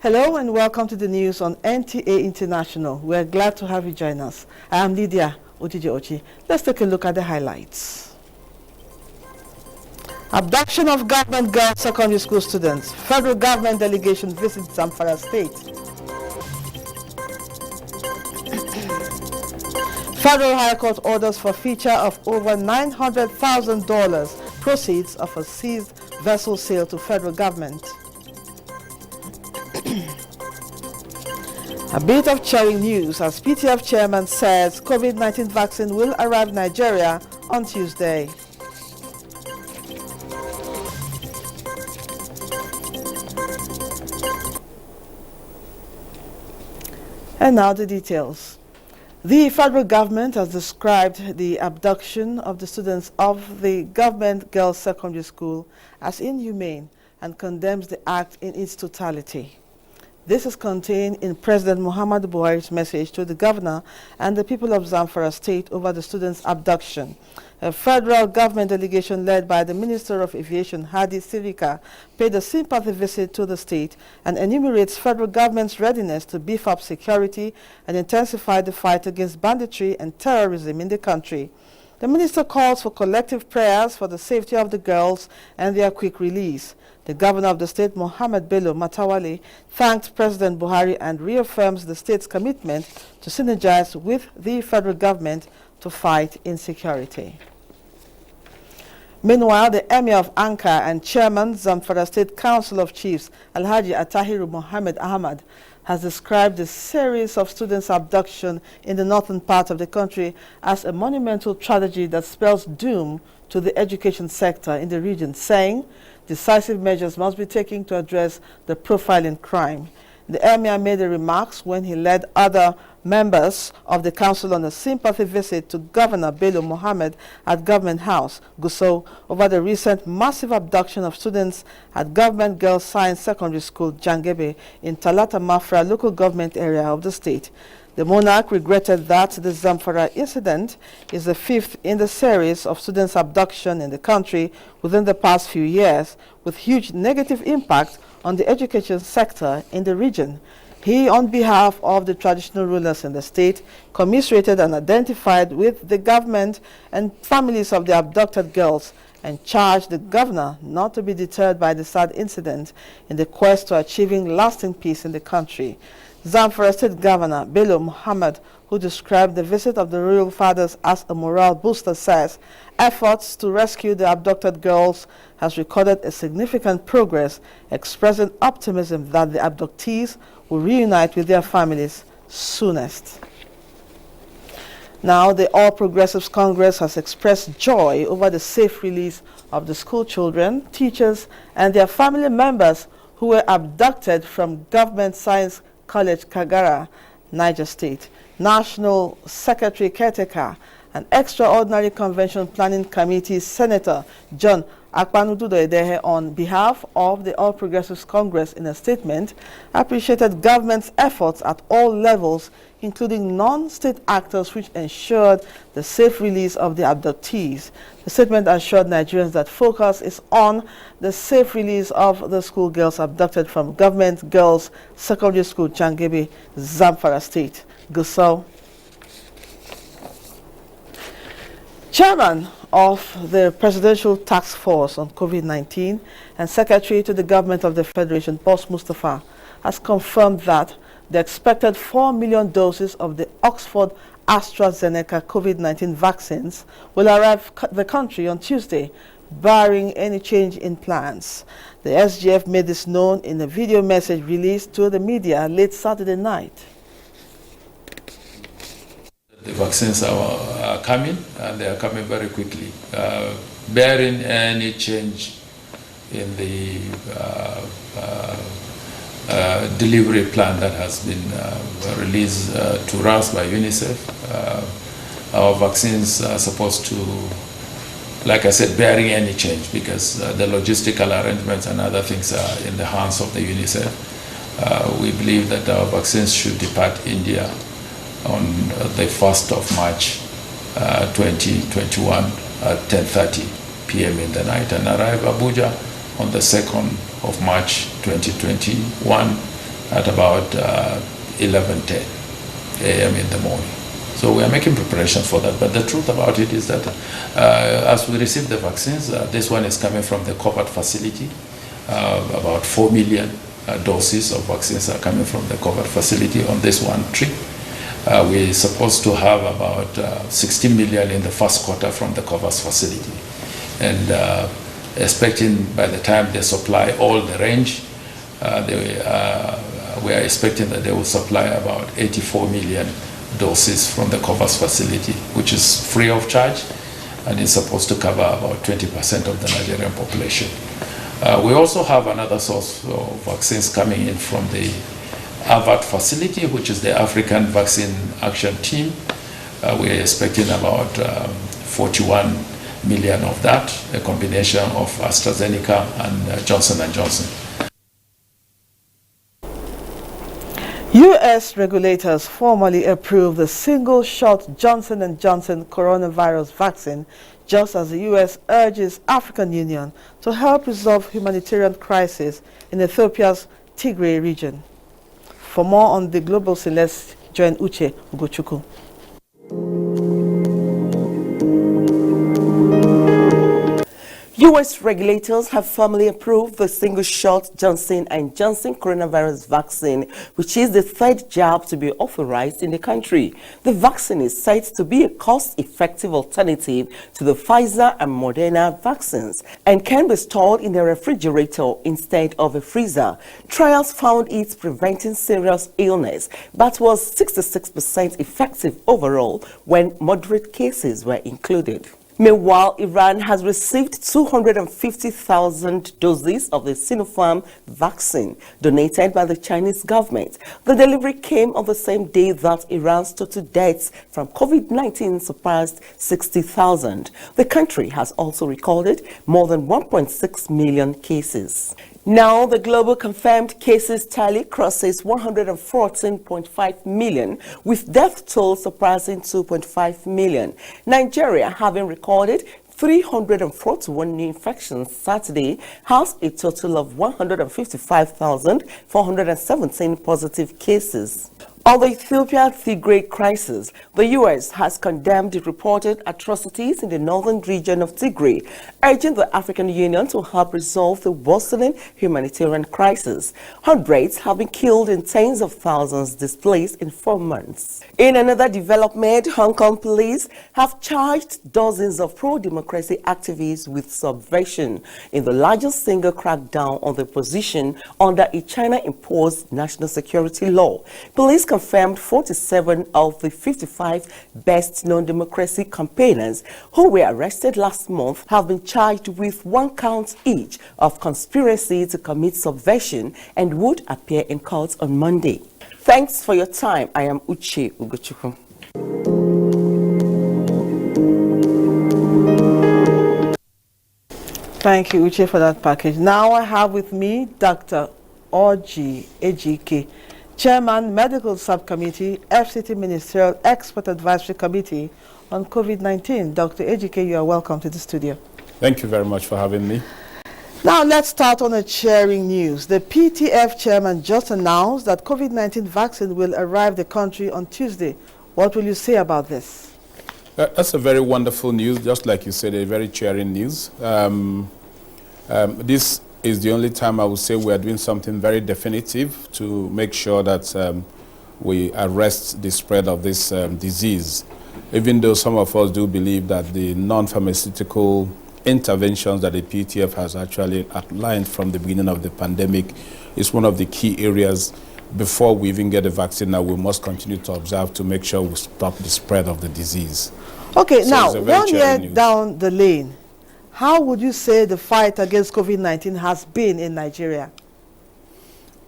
Hello and welcome to the news on NTA International. We're glad to have you join us. I am Lydia Ochi. Let's take a look at the highlights. Abduction of government girls secondary school students. Federal government delegation visits Zamfara state. Federal High Court orders forfeiture of over $900,000 proceeds of a seized vessel sale to federal government. A bit of cheering news as PTF chairman says COVID-19 vaccine will arrive Nigeria on Tuesday. And now the details. The federal government has described the abduction of the students of the government girls secondary school as inhumane and condemns the act in its totality. This is contained in President Muhammadu Buhari's message to the governor and the people of Zamfara state over the students' abduction. A federal government delegation led by the Minister of Aviation, Hadi Sirika, paid a sympathy visit to the state and enumerates federal government's readiness to beef up security and intensify the fight against banditry and terrorism in the country. The minister calls for collective prayers for the safety of the girls and their quick release. The governor of the state, Mohammed Bello Matawale, thanked President Buhari and reaffirms the state's commitment to synergize with the federal government to fight insecurity. Meanwhile, the Emir of Ankara and Chairman, Zamfara State Council of Chiefs, Alhaji Atahiru Mohammed Ahmad, has described the series of students' abduction in the northern part of the country as a monumental tragedy that spells doom to the education sector in the region, saying decisive measures must be taken to address the profiling crime. The Emir made the remarks when he led other members of the council on a sympathy visit to Governor Bello Mohammed at Government House, Gusau, over the recent massive abduction of students at Government Girls Science Secondary School, Jangebe, in Talata Mafra local government area of the state. The monarch regretted that the Zamfara incident is the fifth in the series of students' abduction in the country within the past few years, with huge negative impact on the education sector in the region. He, on behalf of the traditional rulers in the state, commiserated and identified with the government and families of the abducted girls and charged the governor not to be deterred by the sad incident in the quest to achieving lasting peace in the country. Zamfara State Governor Bello Muhammad, who described the visit of the royal fathers as a morale booster, says efforts to rescue the abducted girls has recorded a significant progress, expressing optimism that the abductees will reunite with their families soonest. Now, the All Progressive Congress has expressed joy over the safe release of the school children, teachers, and their family members who were abducted from Government Science College, Kagara, Niger State. National Secretary Caretaker and Extraordinary Convention Planning Committee Senator John Akpanudu-Edehe, on behalf of the All Progressives Congress, in a statement, appreciated government's efforts at all levels, including non-state actors, which ensured the safe release of the abductees. The statement assured Nigerians that focus is on the safe release of the schoolgirls abducted from Government Girls Secondary School, Jangebe, Zamfara State. Gusau. Chairman of the Presidential Task Force on COVID-19 and Secretary to the Government of the Federation, Boss Mustafa, has confirmed that the expected 4 million doses of the Oxford AstraZeneca COVID-19 vaccines will arrive the country on Tuesday, barring any change in plans. The SGF made this known in a video message released to the media late Saturday night. The vaccines are coming, and they are coming very quickly, bearing any change in the delivery plan that has been released to us by UNICEF. Our vaccines are supposed to, like I said, bearing any change, because the logistical arrangements and other things are in the hands of the UNICEF. We believe that our vaccines should depart India on the 1st of March 2021 at 10:30 p.m. in the night, and arrive Abuja on the 2nd of March 2021 at about 11:10 a.m. in the morning. So we are making preparations for that. But the truth about it is that as we receive the vaccines, this one is coming from the covered facility. About 4 million doses of vaccines are coming from the covered facility on this one trip. We're supposed to have about 60 million in the first quarter from the covered facility. And expecting by the time they supply all the range, we are expecting that they will supply about 84 million doses from the COVAX facility, which is free of charge and is supposed to cover about 20% of the Nigerian population. We also have another source of vaccines coming in from the AVAT facility, which is the African Vaccine Action Team. We're expecting about 41 million of that, a combination of AstraZeneca and Johnson & Johnson. U.S. regulators formally approved the single-shot Johnson & Johnson coronavirus vaccine, just as the U.S. urges African Union to help resolve humanitarian crisis in Ethiopia's Tigray region. For more on the global scene, let's join Uche Ugochukwu. U.S. regulators have formally approved the single-shot Johnson & Johnson coronavirus vaccine, which is the third jab to be authorized in the country. The vaccine is said to be a cost-effective alternative to the Pfizer and Moderna vaccines and can be stored in a refrigerator instead of a freezer. Trials found it preventing serious illness, but was 66% effective overall when moderate cases were included. Meanwhile, Iran has received 250,000 doses of the Sinopharm vaccine donated by the Chinese government. The delivery came on the same day that Iran's total deaths from COVID-19 surpassed 60,000. The country has also recorded more than 1.6 million cases. Now, the global confirmed cases tally crosses 114.5 million, with death toll surpassing 2.5 million. Nigeria, having recorded 341 new infections Saturday, has a total of 155,417 positive cases. On the Ethiopia-Tigray crisis, the U.S. has condemned the reported atrocities in the northern region of Tigray, urging the African Union to help resolve the worsening humanitarian crisis. Hundreds have been killed and tens of thousands displaced in 4 months. In another development, Hong Kong police have charged dozens of pro-democracy activists with subversion in the largest single crackdown on the opposition under a China-imposed national security law. Police confirmed 47 of the 55 best-known democracy campaigners who were arrested last month have been charged with 1 count each of conspiracy to commit subversion and would appear in court on Monday. Thanks for your time. I am Uche Ugochukwu. Thank you, Uche, for that package. Now I have with me Dr. Orji Ejike, Chairman, Medical Subcommittee, FCT Ministerial Expert Advisory Committee on COVID-19. Dr. Ejike, you are welcome to the studio. Thank you very much for having me. Now let's start on a cheering news. The PTF chairman just announced that COVID-19 vaccine will arrive the country on Tuesday. What will you say about this? That's a very wonderful news, just like you said, a very cheering news. This is the only time I would say we are doing something very definitive to make sure that we arrest the spread of this disease. Even though some of us do believe that the non-pharmaceutical interventions that the PTF has actually outlined from the beginning of the pandemic is one of the key areas before we even get a vaccine that we must continue to observe to make sure we stop the spread of the disease. Okay, So now, it's a very 1 year cheering news. down the lane, how would you say the fight against COVID-19 has been in Nigeria?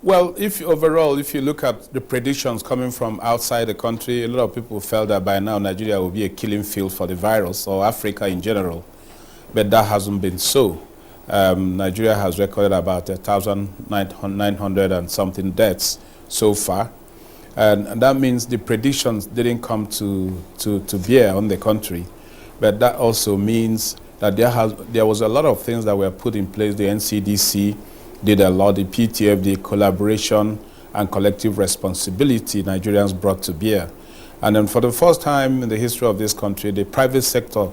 Well, if you look at the predictions coming from outside the country, a lot of people felt that by now Nigeria will be a killing field for the virus, or Africa in general. But that hasn't been so. Nigeria has recorded about 1,900 and something deaths so far. And that means the predictions didn't come to bear on the country. But that also means that there was a lot of things that were put in place. The NCDC did a lot, the PTF, the collaboration and collective responsibility Nigerians brought to bear. And then for the first time in the history of this country, the private sector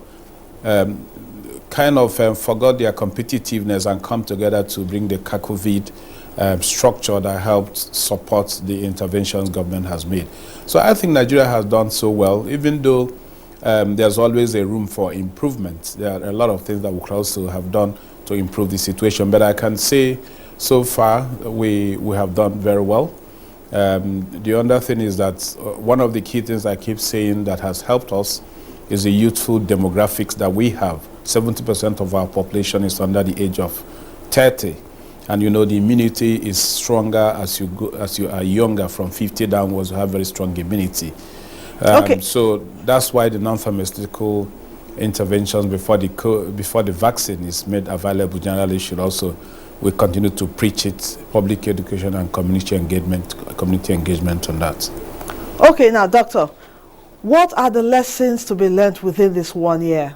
kind of forgot their competitiveness and come together to bring the COVID structure that helped support the interventions government has made. So I think Nigeria has done so well, even though there's always a room for improvement. There are a lot of things that we could also have done to improve the situation. But I can say so far we have done very well. The other thing is that one of the key things I keep saying that has helped us is the youthful demographics that we have. 70% of our population is under the age of 30. And you know, the immunity is stronger as you are younger. From 50 downwards, you have very strong immunity. Okay. So that's why the non-pharmaceutical interventions before the vaccine is made available generally we continue to preach it, public education and community engagement on that. Okay, now, Doctor, what are the lessons to be learned within this 1 year?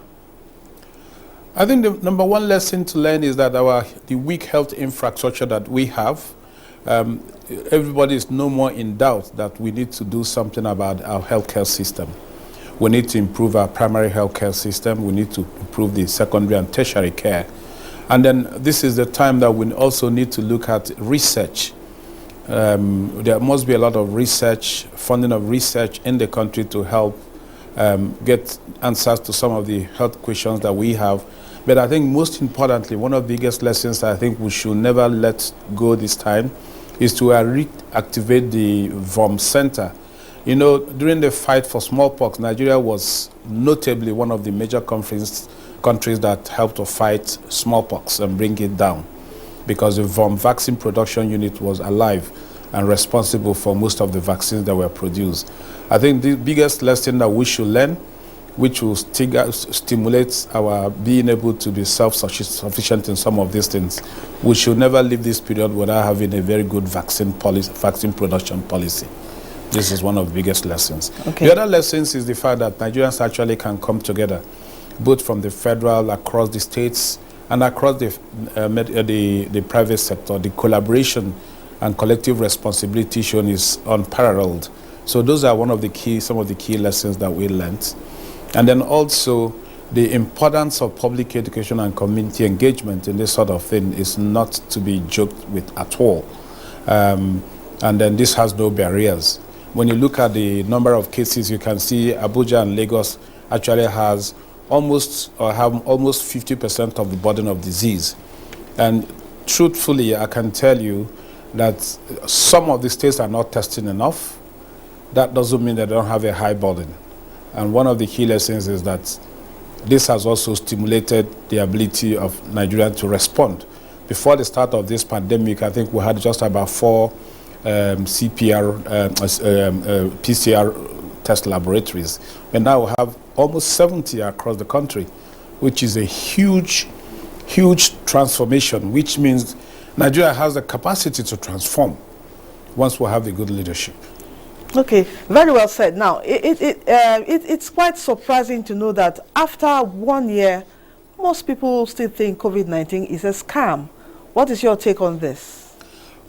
I think the number one lesson to learn is that the weak health infrastructure that we have, everybody is no more in doubt that we need to do something about our healthcare system. We need to improve our primary healthcare system. We need to improve the secondary and tertiary care. And then this is the time that we also need to look at research. There must be a lot of research, funding of research in the country to help get answers to some of the health questions that we have. But I think most importantly, one of the biggest lessons I think we should never let go this time is to reactivate the VOM Center. You know, during the fight for smallpox, Nigeria was notably one of the major countries that helped to fight smallpox and bring it down, because the VOM vaccine production unit was alive and responsible for most of the vaccines that were produced. I think the biggest lesson that we should learn, which will stimulate our being able to be self-sufficient in some of these things, we should never leave this period without having a very good vaccine production policy. This is one of the biggest lessons. Okay. The other lessons is the fact that Nigerians actually can come together, both from the federal, across the states, and across the private sector. The collaboration and collective responsibility shown is unparalleled. So those are some of the key lessons that we learned. And then also the importance of public education and community engagement in this sort of thing is not to be joked with at all. And then this has no barriers. When you look at the number of cases, you can see Abuja and Lagos actually have almost 50% of the burden of disease. And truthfully, I can tell you that some of the states are not testing enough. That doesn't mean they don't have a high burden. And one of the key lessons is that this has also stimulated the ability of Nigerians to respond. Before the start of this pandemic, I think we had just about 4 PCR test laboratories. And now we have almost 70 across the country, which is a huge transformation, which means Nigeria has the capacity to transform once we have the good leadership. Okay, very well said. Now, it's quite surprising to know that after 1 year, most people still think COVID-19 is a scam. What is your take on this?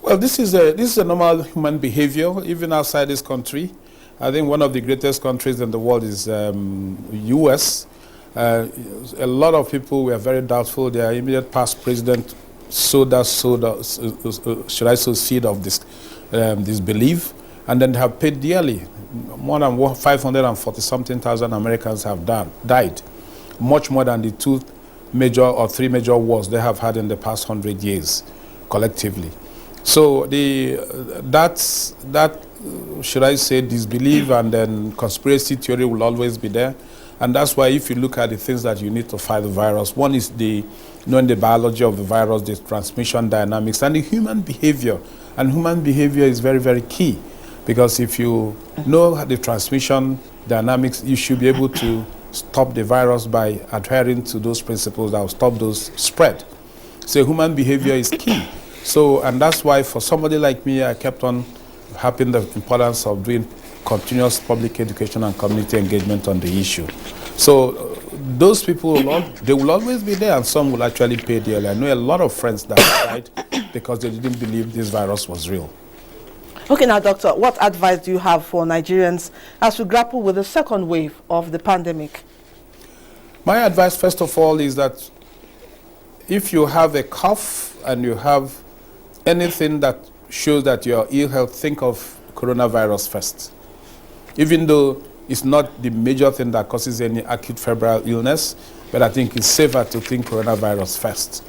Well, this is a normal human behavior, even outside this country. I think one of the greatest countries in the world is U.S. A lot of people were very doubtful. Their immediate past president sowed seed of this belief, and then have paid dearly. More than 540-something thousand Americans have died, much more than the 2 major or 3 major wars they have had in the past 100 years, collectively. So disbelief and then conspiracy theory will always be there. And that's why if you look at the things that you need to fight the virus, one is knowing the biology of the virus, the transmission dynamics, and the human behavior. And human behavior is very, very key. Because if you know the transmission dynamics, you should be able to stop the virus by adhering to those principles that will stop those spread. So human behavior is key. So, and that's why for somebody like me, I kept on harping the importance of doing continuous public education and community engagement on the issue. So those people, they will always be there, and some will actually pay dearly. I know a lot of friends that died because they didn't believe this virus was real. Okay, now, Doctor, what advice do you have for Nigerians as we grapple with the second wave of the pandemic? My advice, first of all, is that if you have a cough and you have anything that shows that you're ill health, think of coronavirus first. Even though it's not the major thing that causes any acute febrile illness, but I think it's safer to think coronavirus first.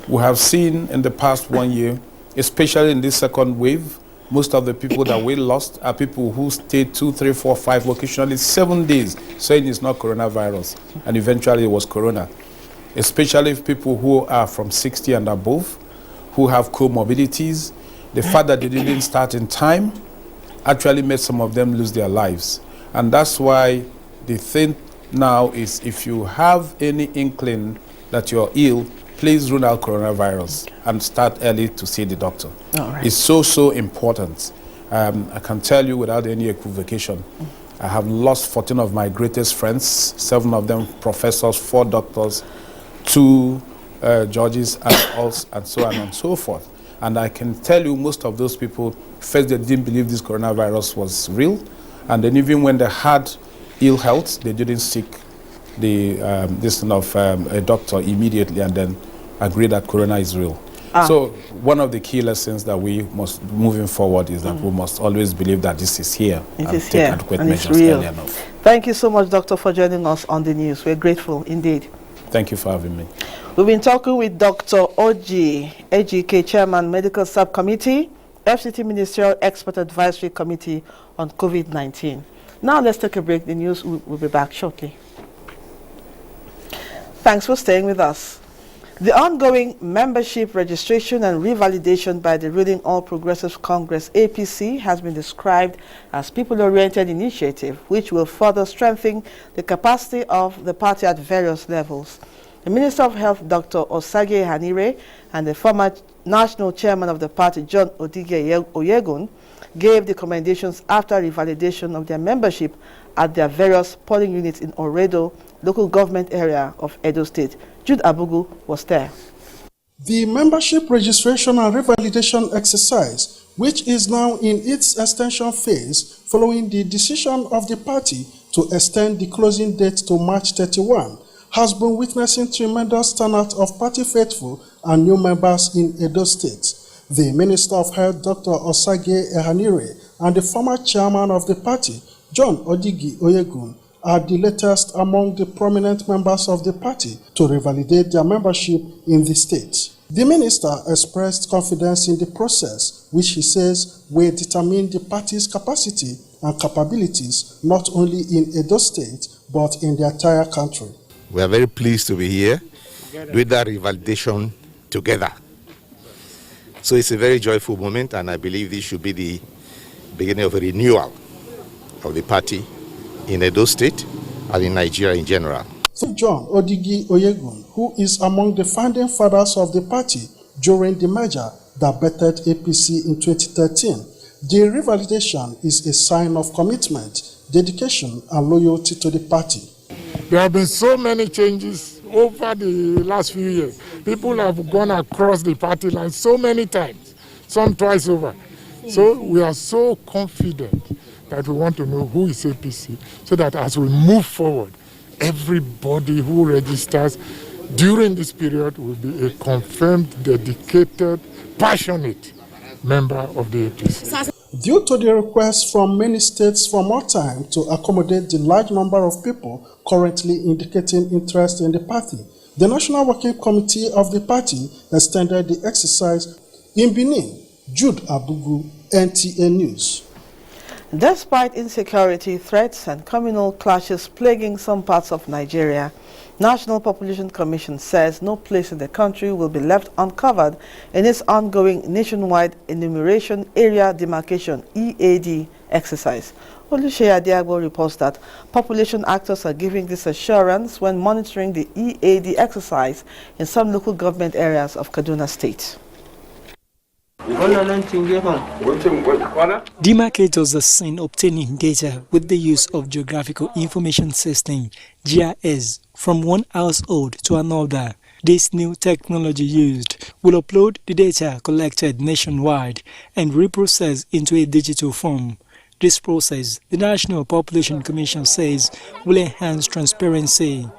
We have seen in the past 1 year, especially in this second wave, most of the people that we lost are people who stayed 2, 3, 4, 5, occasionally 7 days saying it's not coronavirus, and eventually it was corona. Especially people who are from 60 and above, who have comorbidities. The fact that they didn't start in time actually made some of them lose their lives. And that's why the thing now is, if you have any inkling that you're ill, please rule out coronavirus and start early to see the doctor. It's so important. I can tell you without any equivocation, I have lost 14 of my greatest friends, 7 of them professors, 4 doctors, 2 judges, and so on and so forth. And I can tell you most of those people, first they didn't believe this coronavirus was real, and then even when they had ill health, they didn't seek the a doctor immediately and then agree that corona is real. So one of the key lessons that we must, moving forward, is that we must always believe that this is here and take adequate measures early enough. Thank you so much, Doctor, for joining us on the news. We're grateful indeed. Thank you for having me. We've been talking with Dr. Oji Ejike, Chairman, Medical Subcommittee, FCT Ministerial Expert Advisory Committee on COVID-19. Now let's take a break. The news will be back shortly. Thanks for staying with us. The ongoing membership registration and revalidation by the ruling All Progressive Congress APC has been described as people-oriented initiative, which will further strengthen the capacity of the party at various levels. The Minister of Health, Dr. Osage Hanire, and the former national chairman of the party, John Odige Oyegun, gave the recommendations after revalidation of their membership at their various polling units in Oredo, local government area of Edo State. Jude Abugu was there. The membership registration and revalidation exercise, which is now in its extension phase following the decision of the party to extend the closing date to March 31, has been witnessing tremendous turnout of party faithful and new members in Edo State. The Minister of Health, Dr. Osage Ehanire, and the former chairman of the party, John Odigi Oyegun, are the latest among the prominent members of the party to revalidate their membership in the state. The minister expressed confidence in the process, which he says will determine the party's capacity and capabilities not only in Edo State, but in the entire country. We are very pleased to be here with that revalidation together. So it's a very joyful moment, and I believe this should be the beginning of a renewal of the party in Edo State and in Nigeria in general. John Odigi Oyegun, who is among the founding fathers of the party during the merger that bettered APC in 2013, the revalidation is a sign of commitment, dedication, and loyalty to the party. There have been so many changes over the last few years. People have gone across the party line so many times, some twice over. So we are so confident that we want to know who is APC, so that as we move forward, everybody who registers during this period will be a confirmed, dedicated, passionate member of the APC. Due to the request from many states for more time to accommodate the large number of people currently indicating interest in the party, the National Working Committee of the party extended the exercise in Benin. Jude Abugu, NTA News. Despite insecurity, threats, and communal clashes plaguing some parts of Nigeria, National Population Commission says no place in the country will be left uncovered in its ongoing nationwide enumeration area demarcation (EAD) exercise. Oluseyi Adiagbo reports that population actors are giving this assurance when monitoring the EAD exercise in some local government areas of Kaduna State. Demarcators are seen obtaining data with the use of Geographical Information System (GIS) from one household to another. This new technology used will upload the data collected nationwide and reprocess into a digital form. This process, the National Population Commission says, will enhance transparency.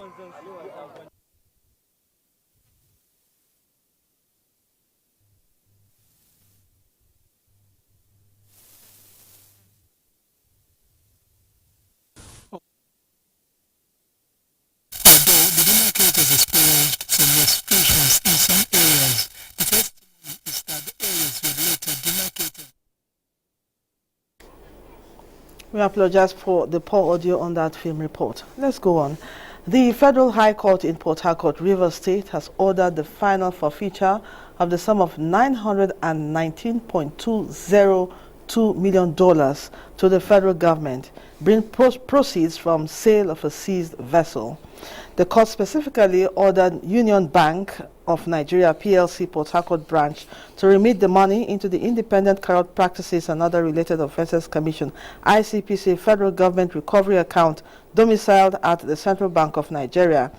Although the demarcators experienced some restrictions in some areas, the testimony is that the areas were later demarcated. We apologize for the poor audio on that film report. Let's go on. The Federal High Court in PortHarcourt, Rivers State, has ordered the final forfeiture of the sum of $919.202 million to the federal government, bring proceeds from sale of a seized vessel. The court specifically ordered Union Bank of Nigeria PLC PortHarcourt branch to remit the money into the Independent Corrupt Practices and Other Related Offences Commission ICPC federal government recovery account domiciled at the Central Bank of Nigeria.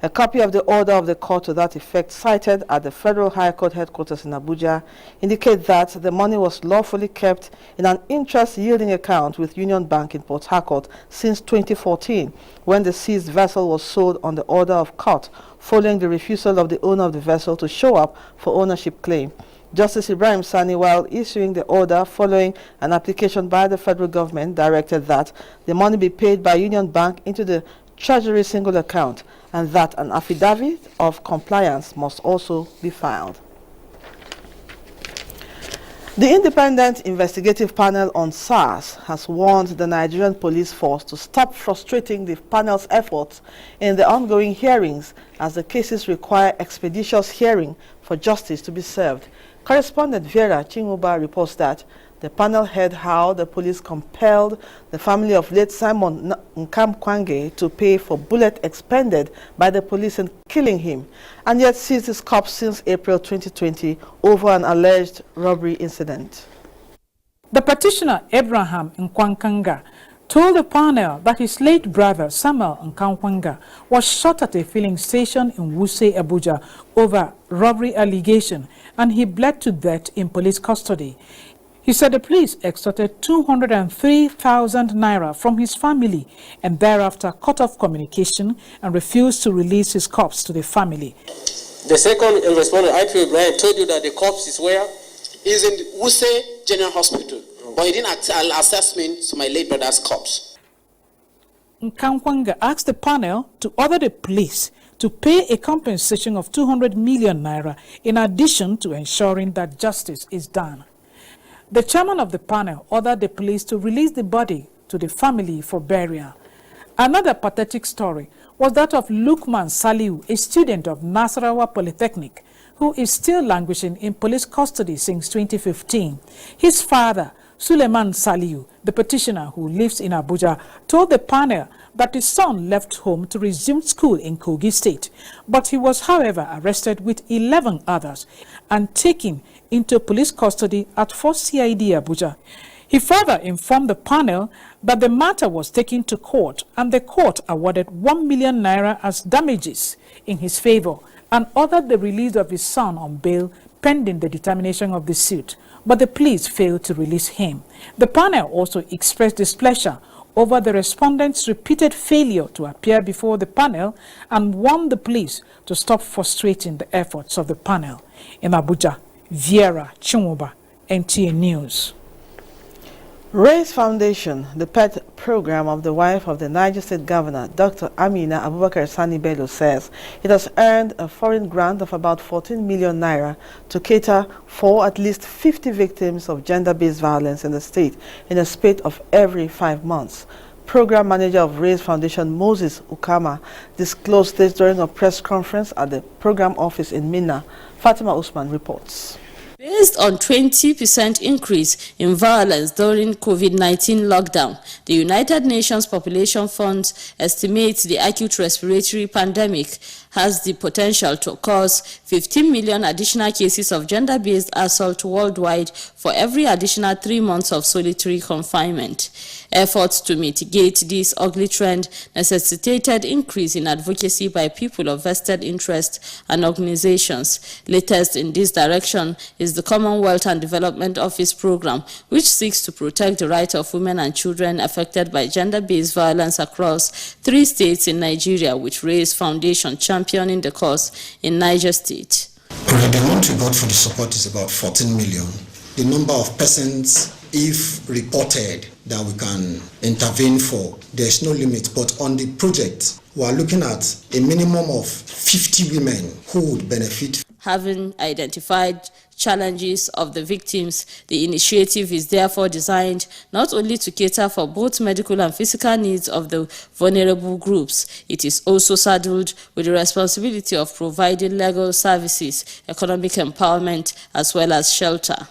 A copy of the order of the court to that effect, cited at the Federal High Court headquarters in Abuja, indicates that the money was lawfully kept in an interest-yielding account with Union Bank in PortHarcourt since 2014, when the seized vessel was sold on the order of court, following the refusal of the owner of the vessel to show up for ownership claim. Justice Ibrahim Sani, while issuing the order following an application by the federal government, directed that the money be paid by Union Bank into the Treasury single account, and that an affidavit of compliance must also be filed. The Independent Investigative Panel on SARS has warned the Nigerian police force to stop frustrating the panel's efforts in the ongoing hearings, as the cases require expeditious hearing for justice to be served. Correspondent Vera Chinguba reports that the panel heard how the police compelled the family of late Simon Nkamkwange to pay for bullets expended by the police in killing him, and yet seized his corpse since April 2020 over an alleged robbery incident. The petitioner, Abraham Nkwankanga, told the panel that his late brother, Samuel Nkamkwanga, was shot at a filling station in Wuse, Abuja, over robbery allegation, and he bled to death in police custody. He said the police extorted 203,000 naira from his family and thereafter cut off communication and refused to release his corpse to the family. The second respondent, IPO Ibrahim, told you that the corpse is where? Is in Wuse General Hospital, but he didn't assess me to my late brother's corpse. Nkamkwanga asked the panel to order the police to pay a compensation of 200 million naira in addition to ensuring that justice is done. The chairman of the panel ordered the police to release the body to the family for burial. Another pathetic story was that of Lukman Saliu, a student of Nasarawa Polytechnic, who is still languishing in police custody since 2015. His father, Suleiman Saliu, the petitioner who lives in Abuja, told the panel that his son left home to resume school in Kogi State, but he was, however, arrested with 11 others and taken into police custody at 4 CID Abuja. He further informed the panel that the matter was taken to court and the court awarded 1 million naira as damages in his favor and ordered the release of his son on bail pending the determination of the suit, but the police failed to release him. The panel also expressed displeasure over the respondents' repeated failure to appear before the panel and warned the police to stop frustrating the efforts of the panel. In Abuja, Vera Chinguba, NTA News. Raise Foundation, the pet program of the wife of the Niger State Governor, Dr. Amina Abubakar Sani Bello, says it has earned a foreign grant of about 14 million naira to cater for at least 50 victims of gender-based violence in the state in a spate of every 5 months. Program Manager of Raise Foundation, Moses Ukama, disclosed this during a press conference at the program office in Minna. Fatima Usman reports. Based on 20% increase in violence during COVID-19 lockdown, the United Nations Population Fund estimates the acute respiratory pandemic has the potential to cause 15 million additional cases of gender-based assault worldwide for every additional 3 months of solitary confinement. Efforts to mitigate this ugly trend necessitated increase in advocacy by people of vested interest and organizations. Latest in this direction is the Commonwealth and Development Office program, which seeks to protect the rights of women and children affected by gender-based violence across 3 states in Nigeria, which raised foundation championing the cause in Niger State. The amount we got for the support is about 14 million. The number of persons, if reported, that we can intervene for, there's no limit. But on the project, we are looking at a minimum of 50 women who would benefit. Having identified challenges of the victims, the initiative is therefore designed not only to cater for both medical and physical needs of the vulnerable groups, it is also saddled with the responsibility of providing legal services, economic empowerment, as well as shelter.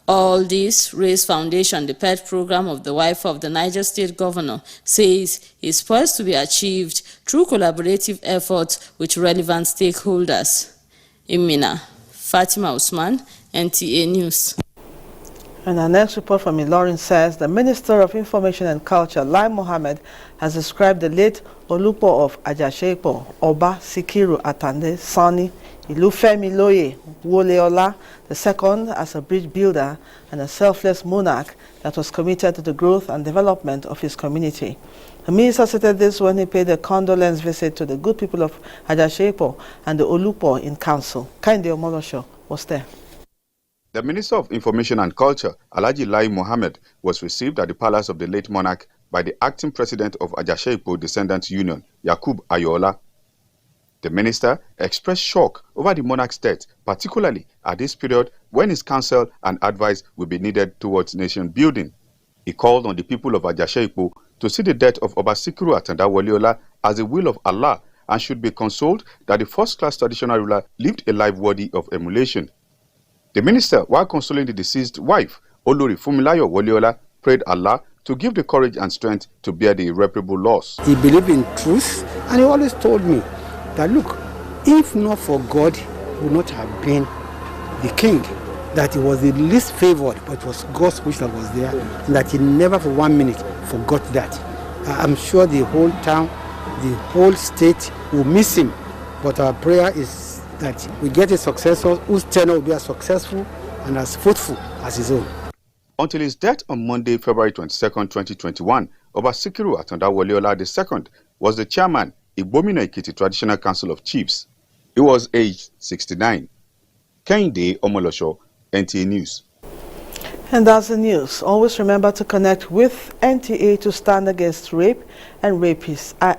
All this raised foundation, the pet program of the wife of the Niger State governor, says is poised to be achieved through collaborative efforts with relevant stakeholders. In Mina, Fatima Usman, NTA News. And our next report from Ilorin says the Minister of Information and Culture, Lai Mohammed, has described the late Olupo of Ajashepo, Oba Sikiru Atande Sani, Ilufemi Loye Woleola II, as a bridge builder and a selfless monarch that was committed to the growth and development of his community. The minister stated this when he paid a condolence visit to the good people of Ajashepo and the Olupo in council. Kainde Omolosho was there. The Minister of Information and Culture, Alhaji Lai Mohammed, was received at the palace of the late monarch by the acting president of Ajashepo Descendants Union, Yakub Ayola. The minister expressed shock over the monarch's death, particularly at this period when his counsel and advice will be needed towards nation building. He called on the people of Ajashepo to see the death of Oba Sikiru Atanda Waliola as the will of Allah and should be consoled that the first-class traditional ruler lived a life worthy of emulation. The minister, while consoling the deceased wife, Olori Fumilayo Waliola, prayed Allah to give the courage and strength to bear the irreparable loss. He believed in truth, and he always told me that, look, if not for God, he would not have been the king. That he was the least favored, but it was God's wish that was there, and that he never for 1 minute forgot that. I'm sure the whole town, the whole state will miss him, but our prayer is that we get a successor whose tenure will be as successful and as fruitful as his own. Until his death on Monday, February 22, 2021, Oba Sikiru Atanda Waliola II was the chairman, Igbomina Ekiti Traditional Council of Chiefs. He was aged 69. Kainde Omolosho, NTA News. And that's the news. Always remember to connect with NTA to stand against rape and rapists. I am